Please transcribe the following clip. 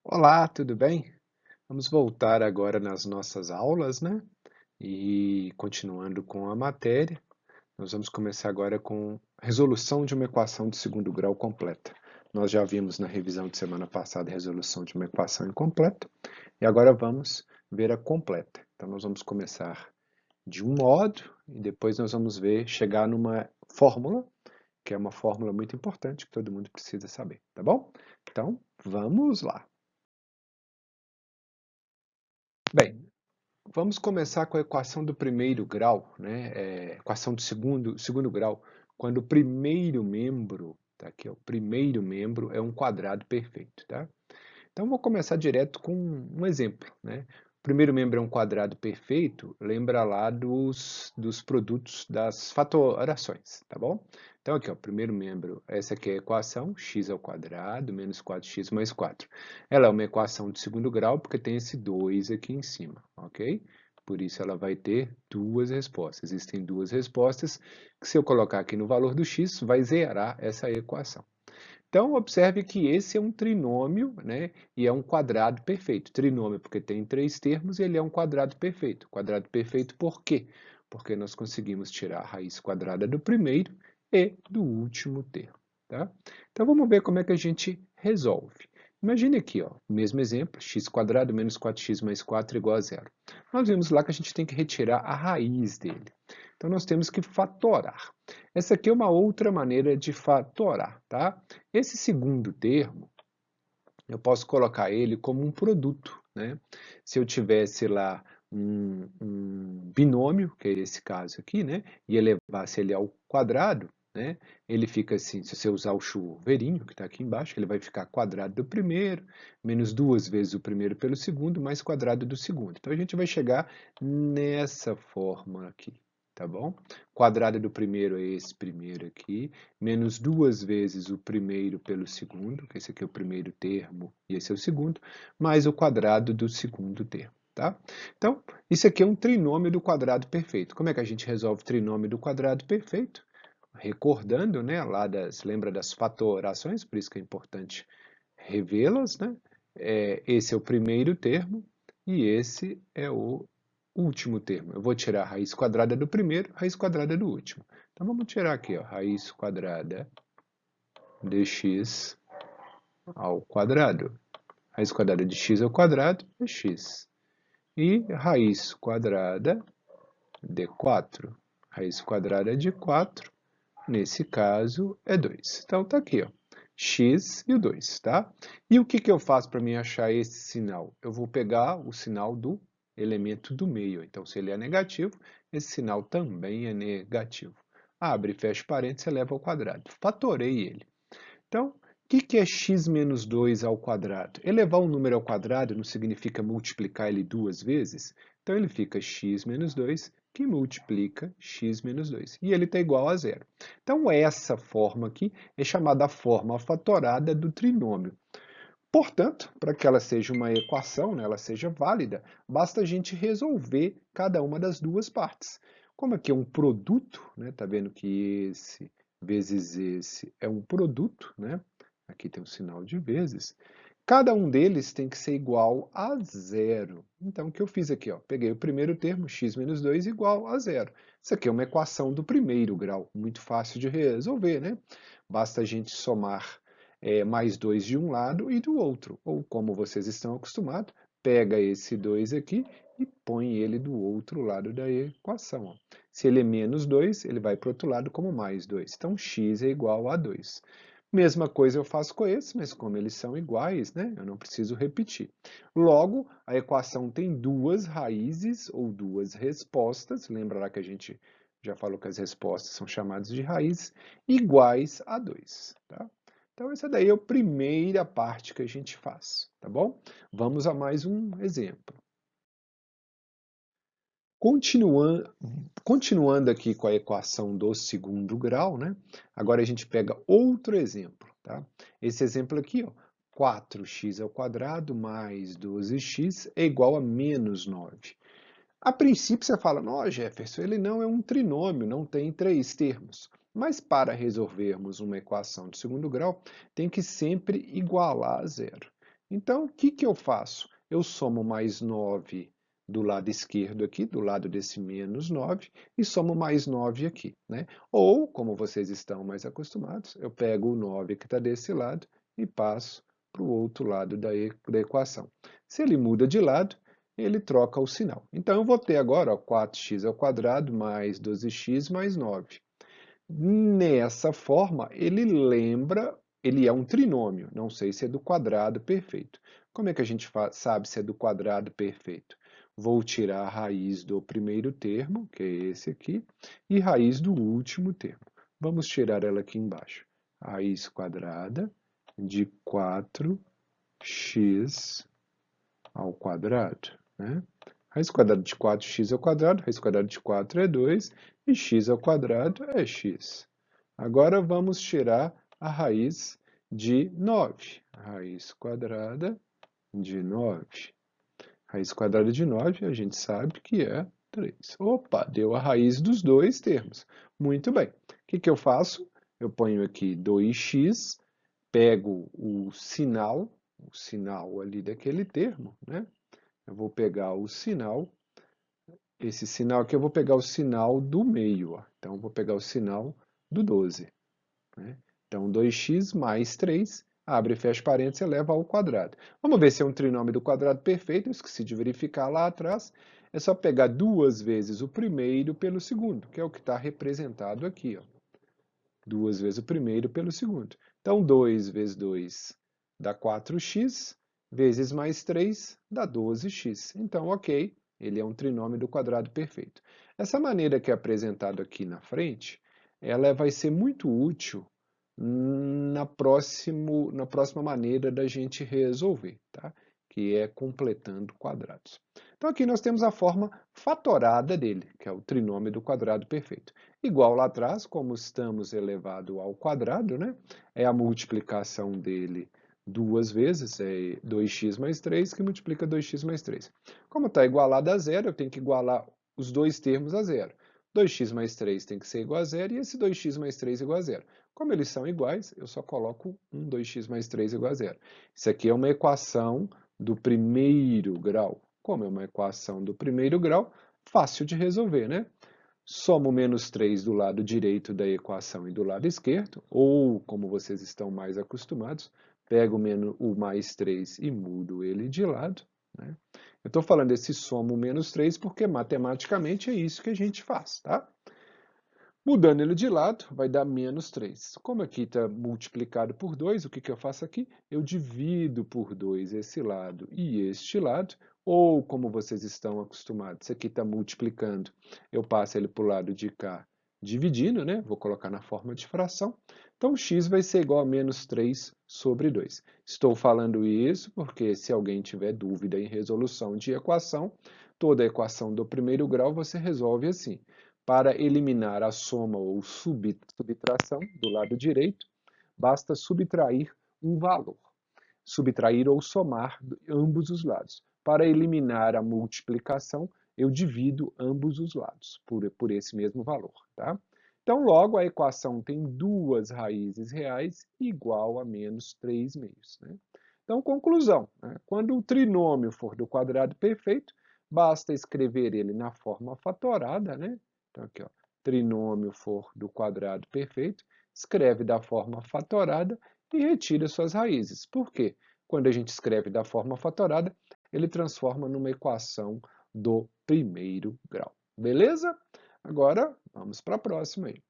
Olá, tudo bem? Vamos voltar agora nas nossas aulas, né? E continuando com a matéria, nós vamos começar agora com resolução de uma equação de segundo grau completa. Nós já vimos na revisão de semana passada a resolução de uma equação incompleta, e agora vamos ver a completa. Então, nós vamos começar de um modo, e depois nós vamos ver, chegar numa fórmula, que é uma fórmula muito importante que todo mundo precisa saber, tá bom? Então, vamos lá. Bem, vamos começar com a equação do primeiro grau, né? Equação do segundo grau, quando o primeiro membro, tá aqui, ó, o primeiro membro é um quadrado perfeito, tá? Então, vou começar direto com um exemplo, né? O primeiro membro é um quadrado perfeito, lembra lá dos produtos das fatorações, tá bom? Então, aqui, ó, primeiro membro, essa aqui é a equação, x ao quadrado menos 4x mais 4. Ela é uma equação de segundo grau porque tem esse 2 aqui em cima, ok? Por isso, ela vai ter duas respostas. Existem duas respostas que, se eu colocar aqui no valor do x, vai zerar essa equação. Então, observe que esse é um trinômio, né? E é um quadrado perfeito. Trinômio porque tem três termos e ele é um quadrado perfeito. Quadrado perfeito por quê? Porque nós conseguimos tirar a raiz quadrada do primeiro e do último termo, tá? Então, vamos ver como é que a gente resolve. Imagine aqui, ó, o mesmo exemplo, x quadrado menos 4x mais 4 igual a zero. Nós vimos lá que a gente tem que retirar a raiz dele. Então, nós temos que fatorar. Essa aqui é uma outra maneira de fatorar, tá? Esse segundo termo, eu posso colocar ele como um produto, né? Se eu tivesse lá um binômio, que é esse caso aqui, né? E elevasse ele ao quadrado, né? Ele fica assim, se você usar o chuveirinho que está aqui embaixo, ele vai ficar quadrado do primeiro, menos duas vezes o primeiro pelo segundo, mais quadrado do segundo. Então a gente vai chegar nessa forma aqui, tá bom? Quadrado do primeiro é esse primeiro aqui, menos duas vezes o primeiro pelo segundo, que esse aqui é o primeiro termo e esse é o segundo, mais o quadrado do segundo termo, tá? Então, isso aqui é um trinômio do quadrado perfeito. Como é que a gente resolve o trinômio do quadrado perfeito? Recordando, né, lembra das fatorações, por isso que é importante revê-las, né? Esse é o primeiro termo e esse é o último termo. Eu vou tirar a raiz quadrada do primeiro, raiz quadrada do último. Então vamos tirar aqui, ó, raiz quadrada de x ao quadrado. Raiz quadrada de x ao quadrado é x. E raiz quadrada de 4. Raiz quadrada de 4, nesse caso, é 2. Então tá aqui, ó, x e o 2, tá? E o que que eu faço para mim achar esse sinal? Eu vou pegar o sinal do elemento do meio. Então, se ele é negativo, esse sinal também é negativo. Abre e fecha parênteses, eleva ao quadrado. Fatorei ele. Então, o que é x menos 2 ao quadrado? Elevar um número ao quadrado não significa multiplicar ele duas vezes? Então, ele fica x menos 2, que multiplica x menos 2. E ele está igual a zero. Então, essa forma aqui é chamada a forma fatorada do trinômio. Portanto, para que ela seja uma equação, né, ela seja válida, basta a gente resolver cada uma das duas partes. Como aqui é um produto, né, tá vendo que esse vezes esse é um produto, né? Aqui tem um sinal de vezes. Cada um deles tem que ser igual a zero. Então, o que eu fiz aqui? Ó, peguei o primeiro termo, x menos 2 igual a zero. Isso aqui é uma equação do primeiro grau, muito fácil de resolver, né? Basta a gente somar mais 2 de um lado e do outro. Ou, como vocês estão acostumados, pega esse 2 aqui e põe ele do outro lado da equação. Ó. Se ele é menos 2, ele vai para o outro lado como mais 2. Então, x é igual a 2. Mesma coisa eu faço com esse, mas como eles são iguais, né, eu não preciso repetir. Logo, a equação tem duas raízes ou duas respostas. Lembra lá que a gente já falou que as respostas são chamadas de raízes iguais a 2. Tá? Então, essa daí é a primeira parte que a gente faz, tá bom? Vamos a mais um exemplo. Continuando aqui com a equação do segundo grau, né? Agora a gente pega outro exemplo, tá? Esse exemplo aqui, ó, 4x ao quadrado mais 12x é igual a menos 9. A princípio você fala, não, Jefferson, ele não é um trinômio, não tem três termos. Mas para resolvermos uma equação de segundo grau, tem que sempre igualar a zero. Então, o que que eu faço? Eu somo mais 9 do lado esquerdo aqui, do lado desse menos 9, e somo mais 9 aqui, né? Ou, como vocês estão mais acostumados, eu pego o 9 que está desse lado e passo para o outro lado da equação. Se ele muda de lado, ele troca o sinal. Então, eu vou ter agora ó, 4x² mais 12x mais 9. Nessa forma, ele é um trinômio, não sei se é do quadrado perfeito. Como é que a gente sabe se é do quadrado perfeito? Vou tirar a raiz do primeiro termo, que é esse aqui, e raiz do último termo. Vamos tirar ela aqui embaixo. Raiz quadrada de 4x ao quadrado, né? Raiz quadrada de 4x ao quadrado, raiz quadrada de 4 é 2, e x ao quadrado é x. Agora vamos tirar a raiz de 9. Raiz quadrada de 9. Raiz quadrada de 9 a gente sabe que é 3. Opa, deu a raiz dos dois termos. Muito bem. O que que eu faço? Eu ponho aqui 2x, pego o sinal ali daquele termo, né? Eu vou pegar o sinal, esse sinal aqui eu vou pegar o sinal do meio, ó. Então eu vou pegar o sinal do 12, né? Então 2x mais 3, abre e fecha parênteses, eleva ao quadrado. Vamos ver se é um trinômio do quadrado perfeito, eu esqueci de verificar lá atrás. É só pegar duas vezes o primeiro pelo segundo, que é o que está representado aqui, ó. Duas vezes o primeiro pelo segundo. Então 2 vezes 2 dá 4x, vezes mais 3 dá 12x. Então, ok, ele é um trinômio do quadrado perfeito. Essa maneira que é apresentado aqui na frente, ela vai ser muito útil na próxima maneira da gente resolver, tá? Que é completando quadrados. Então aqui nós temos a forma fatorada dele, que é o trinômio do quadrado perfeito. Igual lá atrás, como estamos elevado ao quadrado, né? É a multiplicação dele duas vezes, é 2x mais 3, que multiplica 2x mais 3. Como está igualado a zero, eu tenho que igualar os dois termos a zero. 2x mais 3 tem que ser igual a zero, e esse 2x mais 3 igual a zero. Como eles são iguais, eu só coloco 2x mais 3 igual a zero. Isso aqui é uma equação do primeiro grau. Como é uma equação do primeiro grau, fácil de resolver, né? Somo menos 3 do lado direito da equação e do lado esquerdo, ou, como vocês estão mais acostumados, pego o mais 3 e mudo ele de lado, né? Eu estou falando esse somo menos 3 porque matematicamente é isso que a gente faz, tá? Mudando ele de lado, vai dar menos 3. Como aqui está multiplicado por 2, o que que eu faço aqui? Eu divido por 2 esse lado e este lado, ou como vocês estão acostumados, isso aqui está multiplicando, eu passo ele para o lado de cá dividindo, né? Vou colocar na forma de fração. Então, x vai ser igual a menos 3 sobre 2. Estou falando isso porque se alguém tiver dúvida em resolução de equação, toda equação do primeiro grau você resolve assim. Para eliminar a soma ou subtração do lado direito, basta subtrair um valor. Subtrair ou somar ambos os lados. Para eliminar a multiplicação, eu divido ambos os lados por esse mesmo valor, tá? Então, logo, a equação tem duas raízes reais igual a menos 3 meios, né? Então, conclusão, né? Quando o trinômio for do quadrado perfeito, basta escrever ele na forma fatorada, né? Então, aqui, ó, trinômio for do quadrado perfeito, escreve da forma fatorada e retira suas raízes. Por quê? Quando a gente escreve da forma fatorada, ele transforma numa equação do primeiro grau. Beleza? Agora, vamos para a próxima aí.